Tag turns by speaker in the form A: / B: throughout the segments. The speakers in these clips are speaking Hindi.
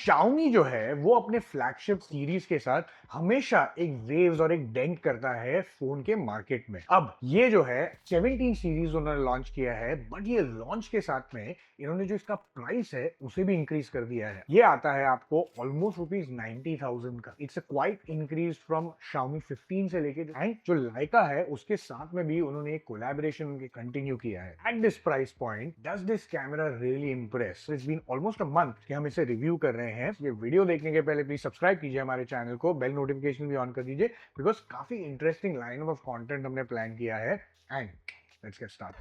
A: Xiaomi जो है वो अपने फ्लैगशिप सीरीज के साथ हमेशा एक वेव्स और एक डेंट करता है फोन के मार्केट में। अब ये जो है 17 सीरीज उन्होंने लॉन्च किया है, बट ये लॉन्च के साथ में इन्होंने जो इसका प्राइस है उसे भी इंक्रीज कर दिया है। ये आता है आपको ऑलमोस्ट ₹90,000 का। It's a quite increase from Xiaomi 15 से लेके एंड जो लाइका है उसके साथ में भी उन्होंने एक कोलैबोरेशन उनके कंटिन्यू किया है। At this price point does this camera really impress? It's been almost a month कि हम इसे रिव्यू कर रहे हैं। ये वीडियो देखने के पहले प्लीज सब्सक्राइब कीजिए हमारे चैनल को, बेल नोटिफिकेशन भी ऑन कर दीजिए बिकॉज काफी इंटरेस्टिंग लाइन ऑफ कंटेंट हमने प्लान किया है। And let's get start.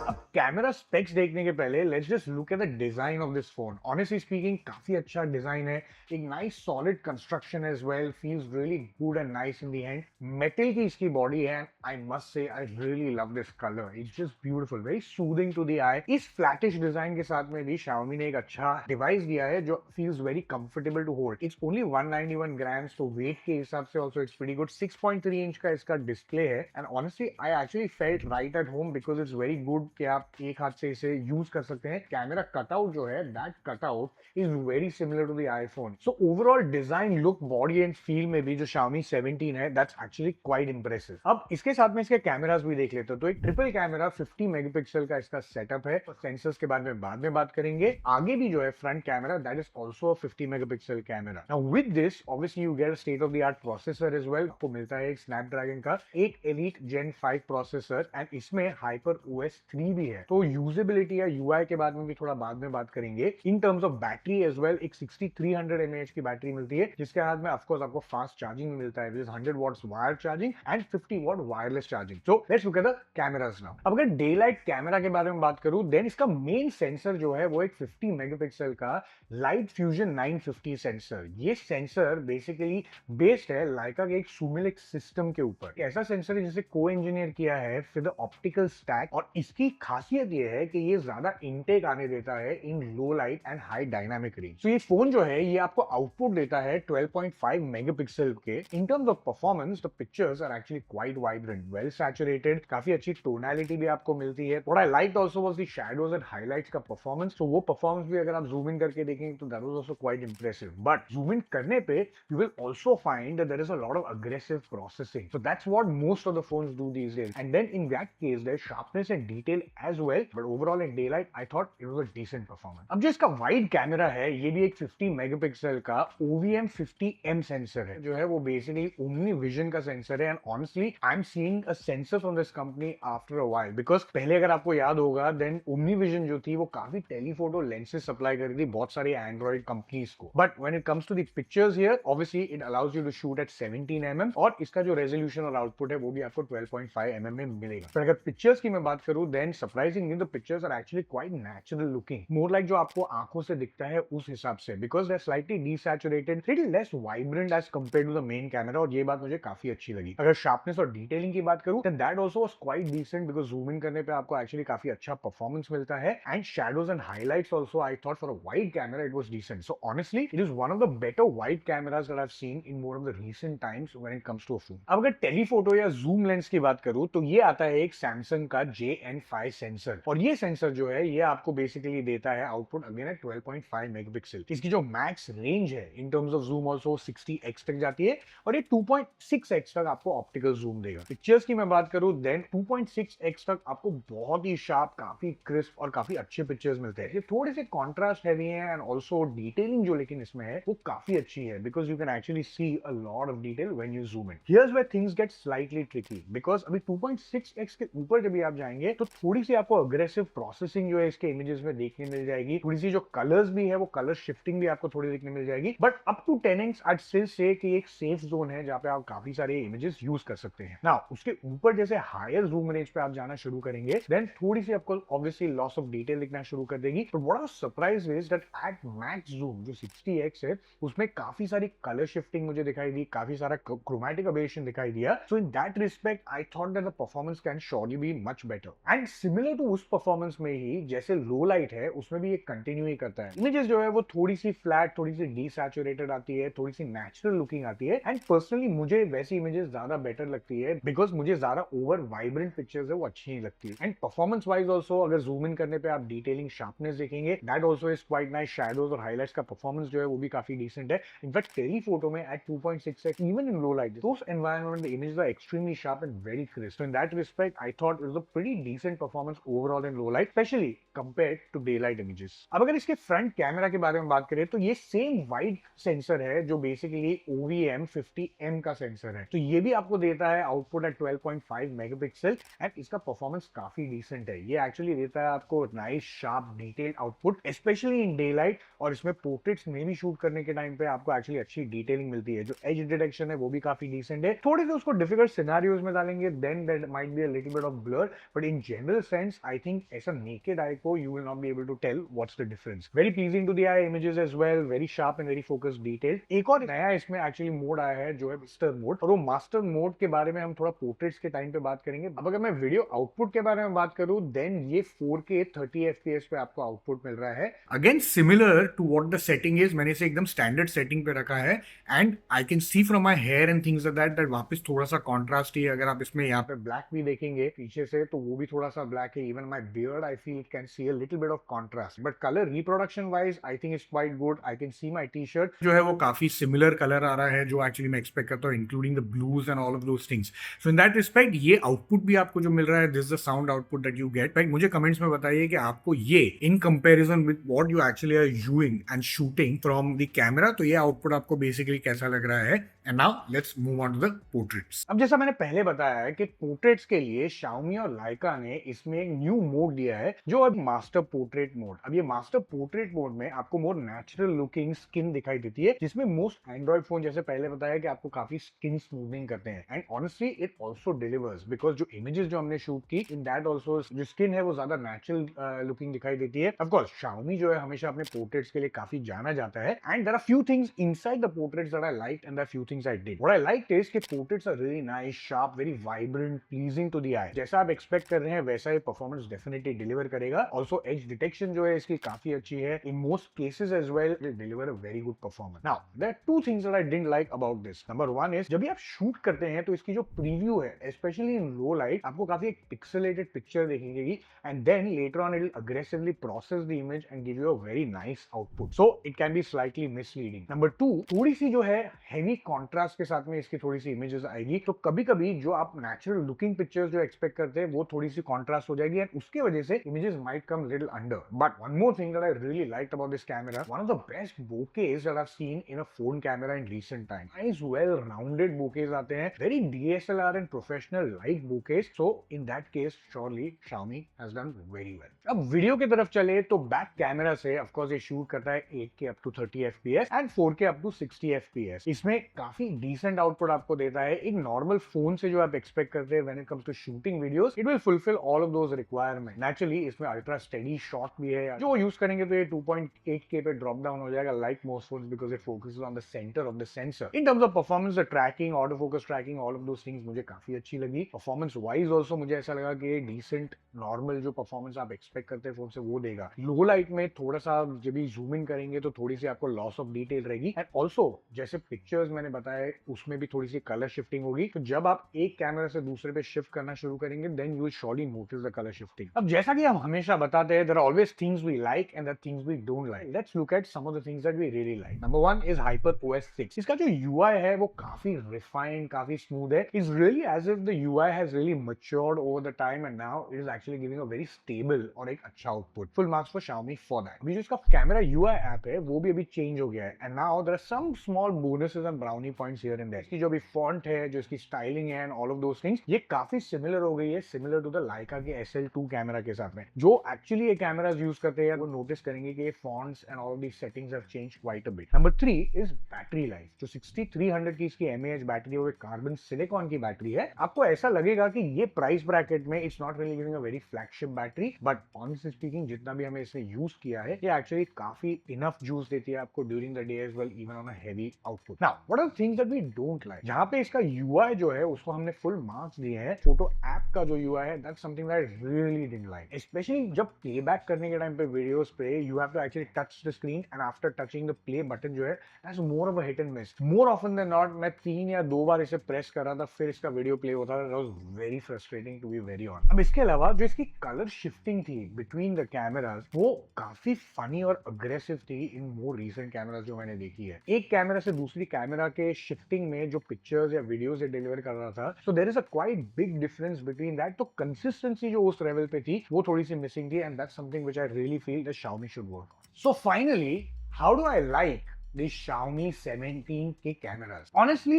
A: अब कैमरा स्पेक्स देखने के पहले let's just look at the design of this phone. Honestly speaking काफी अच्छा डिजाइन है, एक nice solid construction as well, feels really good and nice in the hand. Metal की इसकी बॉडी है, I must say I really love this colour, it's just beautiful, very soothing to the आई। इस फ्लैटिश डिजाइन के साथ में भी Xiaomi ने एक अच्छा डिवाइस दिया है जो feels very comfortable to hold. It's only 191 grams, तो वेट के हिसाब से also it's pretty good. 6.3 inch का इसका डिस्प्ले है and honestly I actually felt right at home because it's very good कि आप एक हाथ से इसे यूज कर सकते हैं। कैमरा कटआउट जो है, that cutout is very similar to the iPhone. So overall design, look, body and feel में भी जो Xiaomi 17 है दैट्स एक्चुअली क्वाइट इंप्रेसिव। अब इसके साथ में इसके कैमरास भी देख लेते हो तो एक ट्रिपल कैमरा 50 मेगापिक्सल का इसका सेटअप है। सेंसर्स के बारे में बाद में बात करेंगे। आगे भी जो है front camera that is also 50 megapixel camera. Now with this obviously you get state of the art processor as well. आपको मिलता है एक स्नैपड्रैगन का एक एलीट जेन 5 प्रोसेसर एंड इसमें हाइपर ओएस 3 भी है। तो यूजेबिलिटी या यूआई के बारे में भी थोड़ा बाद में बात करेंगे। In terms of battery as well, एक 6300 mAh की बैटरी मिलती है जिसके साथ में ऑफ कोर्स आपको फास्ट चार्जिंग मिलता है, 100 watts wire charging and 50 watt wireless charging. So let's look at the cameras now. अब अगर डे लाइट कैमरा के बारे में बात करूं देन इसका मेन सेंसर जो है वो एक 50 मेगापिक्सल का लाइट फ्यूजन 950 सेंसर। ये सेंसर बेसिकली बेस्ड है लाइका के एक सुमिलिक सिस्टम के ऊपर। ऐसा सेंसर है जिसे को इंजीनियर किया है विद द ऑप्टिकल स्टैक और इसकी खासियत ये है कि ये ज्यादा इनटेक आने देता है in low light and high dynamic range. तो ये फोन जो है ये आपको आउटपुट देता है 12.5 मेगापिक्सल के। In terms of performance the pictures are actually quite vibrant, well saturated, काफी अच्छी टोनैलिटी भी आपको मिलती है। What I liked also was the shadows and highlights का परफॉर्मेंस। तो वो परफॉर्मेंस भी अगर आप जूम इन करके देखेंगे तो that was also quite impressive. But zoom in करने पे you will also find that there is a lot of aggressive processing. So that's what most of the phones do these days and then in that case there sharpness and detail as well, but overall in daylight I thought it was a decent performance. अब जो इसका वाइड कैमरा है ये भी एक 50 मेगापिक्सल का OVM 50M सेंसर है जो है वो बेसिकली ओमनी विजन का सेंसर है। And honestly I am seeing a sensor from this company after a while because पहले अगर आपको याद होगा देन ओमनी विजन जो थी वो काफी टेलीफोटो लेंसेज सप्लाई कर रही थी बहुत सारी एंड्रॉइड कंपनीज को। But when it comes to the pictures here obviously it allows you to shoot at 17 mm और इसका जो रेजोल्यूशन और आउटपुट है वो भी आपको 12.5 mm में मिलेगा। पर अगर पिक्चर्स की मैं बात करूं then surprisingly the pictures are actually quite natural looking, more like जो आपको आंखों से दिखता है उस हिसाब से, because they are slightly desaturated, little less vibrant as compared to the main camera. और ये बात मुझे काफी अच्छी लगी। अगर शार्पनेस और डिटेलिंग की बात करूं then that also was quite decent because zoom in करने पे आपको एक्चुअली काफी अच्छा परफॉर्मेंस मिलता है and shadows and highlights also I thought for a wide camera it was decent. So honestly it is one of the better wide cameras that I have seen in more of the recent times when it comes to a phone. अब अगर टेलीफोटो या जूम लेंस की बात करूं तो ये आता है एक सैमसंग का JN5 सेंसर और ये सेंसर जो है ये आपको बेसिकली देता है आउटपुट अगेन है 12.5 मेगापिक्सल। इसकी जो मैक्स रेंज है इन terms of zoom also 60x तक जाती है और ये 2.6x तक आपको ऑप्टिकल जूम देगा। पिक्चर्स की मैं बात करूं देन 2.6x तक आपको बहुत ही शार्प, काफी क्रिस्प और काफी अच्छे पिक्चर्स मिलते हैं। ये थोड़े से कॉन्ट्रास्ट हैवी है एंड ऑल्सो डिटेलिंग जो लेकिन इसमें है वो काफी अच्छी है because you can actually see a lot of detail when you zoom in. Here's where things get slightly tricky because अभी 2.6x के ऊपर जब भी आप जाएंगे तो थोड़ी सी आपको अग्रेसिव प्रोसेसिंग जो है इसके इमेजेस में देखने मिल जाएगी। थोड़ी सी जो कलर्स भी है वो कलर शिफ्टिंग भी आपको थोड़ी देखने मिल जाएगी। But up to 10x I still say कि एक सेफ जोन है जहां पे आप काफी सारे इमेजेस यूज कर सकते हैं। नाउ उसके ऊपर जैसे हायर जूम रेंज पे आप जाना शुरू करेंगे देन थोड़ी सी आपको ऑब्वियसली लॉस ऑफ डिटेल दिखना शुरू कर देगी। But what I was surprised is that at max zoom जो 60x है उसमें काफी सारी कलर शिफ्टिंग मुझे दिखाई दी, काफी सारा क्रोमैटिक एबरेशन दिखाई दिया। So in that respect I thought that the performance can surely be much better. And similar to उस परफॉर्मेंस में ही जैसे लो लाइट है उसमें भी ये कंटिन्यू ही करता है। इमेजेस जो है वो थोड़ी सी फ्लैट, थोड़ी सी डीसैचुरेटेड आती है, थोड़ी सी नेचुरल लुकिंग आती है। एंड पर्सनली मुझे वैसी इमेजेस ज्यादा बेटर लगती है बिकॉज मुझे ज्यादा ओवर वाइब्रेंट पिक्चर्स है वो अच्छी नहीं लगती। एंड परफॉर्मेंस वाइज ऑल्सो अगर जूम इन करने पे आप डिटेलिंग शार्पनेस देखेंगे, that also is quite nice. Shadows और हाईलाइट्स का परफॉर्मेंस जो है वो भी काफी डिसेंट है। इनफैक्ट टेलीफोटो में at 2.6x even in low light those environment the images are extremely sharp and very crisp. So in that respect I thought it was a pretty decent performance overall in low light, especially compared to daylight images. अब अगर इसके फ्रंट कैमरा के बारे में बात करें तो ये सेम वाइड सेंसर है जो बेसिकली OVM50M का सेंसर है। तो ये भी आपको देता है आउटपुट एट 12.5 मेगापिक्सल एंड इसका परफॉर्मेंस काफी डिसेंट है। ये एक्चुअली देता है आपको nice sharp detailed output specially in day light, और इसमें पोर्ट्रेट्स में भी शूट करने के टाइम पे आपको एक्चुअली अच्छी डिटेलिंग मिलती है। जो एज डिटेक्शन है वो भी काफी डिसेंट है। थोड़े से उसको डिफिकल्ट सिनेरियोज में डालेंगे then that might be a little bit of blur, but in general sense I think ऐसा नेकेड आई को you will not be able to tell what's the difference. Very pleasing to the eye images as well, very sharp and very focused detail. एक और नया इसमें एक्चुअली मोड आया है जो है मास्टर मोड, और वो मास्टर मोड के बारे में हम थोड़ा पोर्ट्रेट्स के टाइम पे बात करेंगे। अब अगर मैं वीडियो आउटपुट के बारे में बात करूं देन ये 4K 30 FPS पे आपको आउटपुट मिल रहा है। Again similar to what the setting is, मैंने इसे एकदम स्टैंडर्ड सेटिंग पे रखा है and I can see from my hair and things like that वापस थोड़ा सा कॉन्ट्रास्ट ही है। अगर आप इसमें यहाँ पे ब्लैक भी देखेंगे पीछे से तो वो भी थोड़ा सा ब्लैक है। Even my beard I feel can see a little bit of contrast, but colour reproduction wise I think it's quite good. I can see my T shirt जो है वो काफी सिमिलर कलर आ रहा है जो एक्चुअली मैं एक्सपेक्ट करता हूँ, including the blues and all of those things. So in that respect ये आउटपुट भी आपको जो मिल रहा है, this the sound output that you get. मुझे कमेंट्स में बताइए कि आपको ये in comparison with what you actually are using and shooting from the camera, तो ये आउटपुट आपको बेसिकली कैसा लग रहा है। And now let's move on to the portraits. अब जैसा मैंने पहले बताया है कि पोर्ट्रेट्स के लिए Xiaomi और Leica ने इसमें एक न्यू मोड दिया है जो अब मास्टर पोर्ट्रेट मोड। अब ये मास्टर पोर्ट्रेट मोड में आपको मोर नेचुरल लुकिंग स्किन दिखाई देती है, जिसमें मोस्ट एंड्रॉइड फोन जैसे पहले बताया कि आपको काफी स्किन स्मूथनिंग करते हैं। And honestly it also delivers because जो इमेजेस जो हमने शूट की इन दैट ऑल्सो जो स्किन है वो ज्यादा नेचुरल लुकिंग दिखाई देती है। ऑफकोर्स Xiaomi जो है हमेशा अपने पोर्ट्रेट्स के लिए काफी जाना जाता है and there are few things inside the portraits that I liked and there are few things I did. What I liked is कि portraits are really nice, sharp, very vibrant, pleasing to the eye. जैसा आप एक्सपेक्ट कर रहे हैं वैसा ही परफॉर्मेंस डेफिनेटली डिलीवर करेगा। ऑल्सो एज डिटेक्शन जो है इसकी काफी अच्छी है। In most cases as well it deliver a very good performance. Now there are two things that I didn't like about this. Number one is जब भी आप शूट करते हैं तो इसकी जो प्रीव्यू है स्पेशली इन लो लाइट आपको काफी एक पिक्सेलेटेड पिक्चर देखेगी and then later on it will aggressively process the image and give you a very nice output. So it can be slightly misleading. Number two, थोड़ी सी जो है हेवी कॉन्ट्रास्ट के साथ में इसकी थोड़ी सी इमेजेस आएगी, तो कभी कभी जो आप नेचुरल लुकिंग पिक्चर्स जो एक्सपेक्ट करते हैं वो थोड़ी सी कॉन्ट्रास्ट हो जाएगी एंड उसके वजह से images might come little under. But one more thing that I really liked about this camera, one of the best bokehs that I have seen in a phone camera in recent time. Nice well rounded bokehs आते हैं, very DSLR and professional like bokehs. So in that case surely Xiaomi has done very well. अब वीडियो की तरफ चले तो बैक कैमरा से ऑफ कोर्स ये शूट करता है 8K up to 30 FPS and 4K up to 60 FPS। इसमें काफी डिसेंट आउटपुट आपको देता है। एक नॉर्मल फोन से जो आप एक्सपेक्ट करते हैं when it comes to shooting videos, it will fulfil all of those requirement. Naturally इसमें अल्ट्रा स्टेडी शॉट भी है जो यूज करेंगे तो ये 2.8K पे ड्रॉप डाउन हो जाएगा like most phones because it focuses on the centre of the sensor. In terms of performance, the tracking, auto focus tracking, all of those things मुझे काफी अच्छी लगी। परफॉर्मेंस वाइज ऑल्सो मुझे ऐसा लगा कि डिसेंट नॉर्मल जो परफॉर्मेंस आप एक्सपेक्ट करते हैं फोन से वो देगा। लो लाइट में थोड़ा सा जब भी जूम इन करेंगे तो थोड़ी सी आपको लॉस ऑफ डिटेल रहेगी एंड ऑल्सो जैसे पिक्चर्स मैंने बताया उसमें भी थोड़ी सी कलर शिफ्टिंग होगी। तो जब आप एक कैमरा से दूसरे पे शिफ्ट करना शुरू करेंगे then you will surely notice the colour shifting. अब जैसा कि हम हमेशा बताते हैं, there are always things we like and the things we don't like. Let's look at some of the things that we really like. Number one is HyperOS 6। इसका जो UI है वो काफी रिफाइंड, काफी स्मूथ है। It's really as if the UI has really matured over the time and now it is actually giving a very stable और एक अच्छा output. Full marks for Xiaomi for that. अभी जो इसका कैमरा UI ऐप है वो भी अभी चेंज हो गया है and now there are some small bonuses and brownie points here and there. इसकी जो भी फॉन्ट है, जो इसकी स्टाइलिंग है and all of those things, ये काफी सिमिलर हो गई है, सिमिलर टू द Leica के SL2 कैमरा के साथ में। जो एक्चुअली ये कैमरास यूज करते हैं वो नोटिस करेंगे कि ये fonts and all these settings have changed quite a bit. Number 3 is battery life. जो 6300 की इसकी mAh बैटरी है वो कार्बन सिलिकॉन की बैटरी है। आपको ऐसा लगेगा कि ये प्राइस ब्रैकेट में it's not really giving a very flagship battery, but honestly speaking जितना भी हमें इसे यूज किया है ये एक्चुअली काफी इनफ जूस देती है आपको during the day as well, even on a heavy output. Now what are the things that we don't like. जहाँ पे इसका यूआई जो है उसको हमने फुल मार्क्स दिए हैं, फोटो ऐप का जो यूआई है that's something that I really didn't like. Specially जब प्लेबैक करने के टाइम पे वीडियोस पे you have to actually touch the screen and after touching the play button जो है that's more of a hit and miss. More often than not मैं 3 या 2 बार इसे प्रेस कर रहा था फिर इसका वीडियो प्ले होता था। That was very frustrating to be very honest. अब इसके अलावा जो इसकी कलर शिफ्टिंग थी बिटवीन द कैमरास वो काफी फनी और अग्रेसिव थी इन मोर रीसेंट कैमरास जो मैंने देखी है। एक कैमरा से दूसरी कैमरा के शिफ्टिंग में जो पिक्चर्स या वीडियोस डिलीवर कर रहा था, so there is a quite big difference between that. तो कंसिस्टेंसी जो उस लेवल पे थी वो थोड़ी सी मिसिंग थी and that's something which I really feel that Xiaomi should work on. So finally how do I like the Xiaomi 17K cameras? Honestly,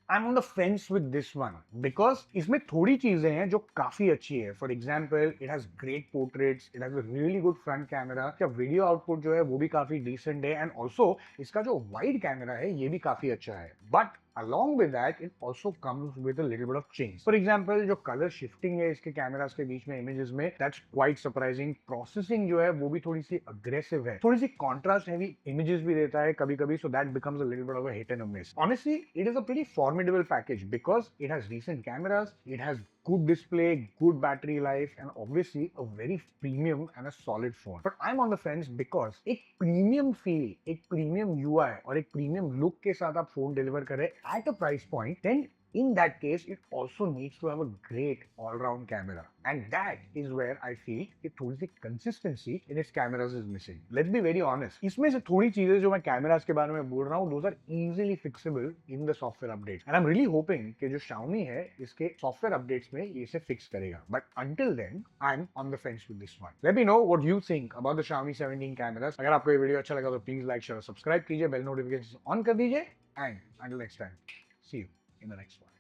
A: I'm on the fence with this one because इसमें थोड़ी चीजें हैं जो काफी अच्छी है। For example it has great portraits, it has a really good front camera, क्या वीडियो आउटपुट जो है वो भी काफी डिसेंट है एंड ऑल्सो इसका जो वाइड कैमरा है ये भी काफी अच्छा है। But along with that it also comes with a little bit of change. For example जो कलर शिफ्टिंग है इसके कैमरास के बीच में इमेजेस में that's quite surprising. प्रोसेसिंग जो है वो भी थोड़ी सी अग्रेसिव है, थोड़ी सी कॉन्ट्रास्ट हैवी इमेजेस भी देता है कभी कभी, so that becomes a little bit of a hit and a miss. Honestly it is a pretty formidable package because it has decent cameras, it has good display, good battery life and obviously a very premium and a solid phone. But I'm on the fence because एक premium feel, एक premium UI और एक premium look के साथ आप फोन डिलीवर करें at a price point, then in that case it also needs to have a great all-round camera and that is where I feel कि थोड़ी सी consistency in its cameras is missing. Let's be very honest, इसमें से थोड़ी चीजें जो मैं कैमरास के बारे में बोल रहा हूँ those are easily fixable in the software updates and I'm really hoping कि जो Xiaomi है इसके software updates में ये इसे fix करेगा। But until then I'm on the fence with this one. Let me know what you think about the Xiaomi 17 cameras. अगर आपको ये वीडियो अच्छा लगा तो प्लीज लाइक शेयर सब्सक्राइब कीजिए, बेल नोटिफिकेशन ऑन कर दीजिए and until next time see you in the next one.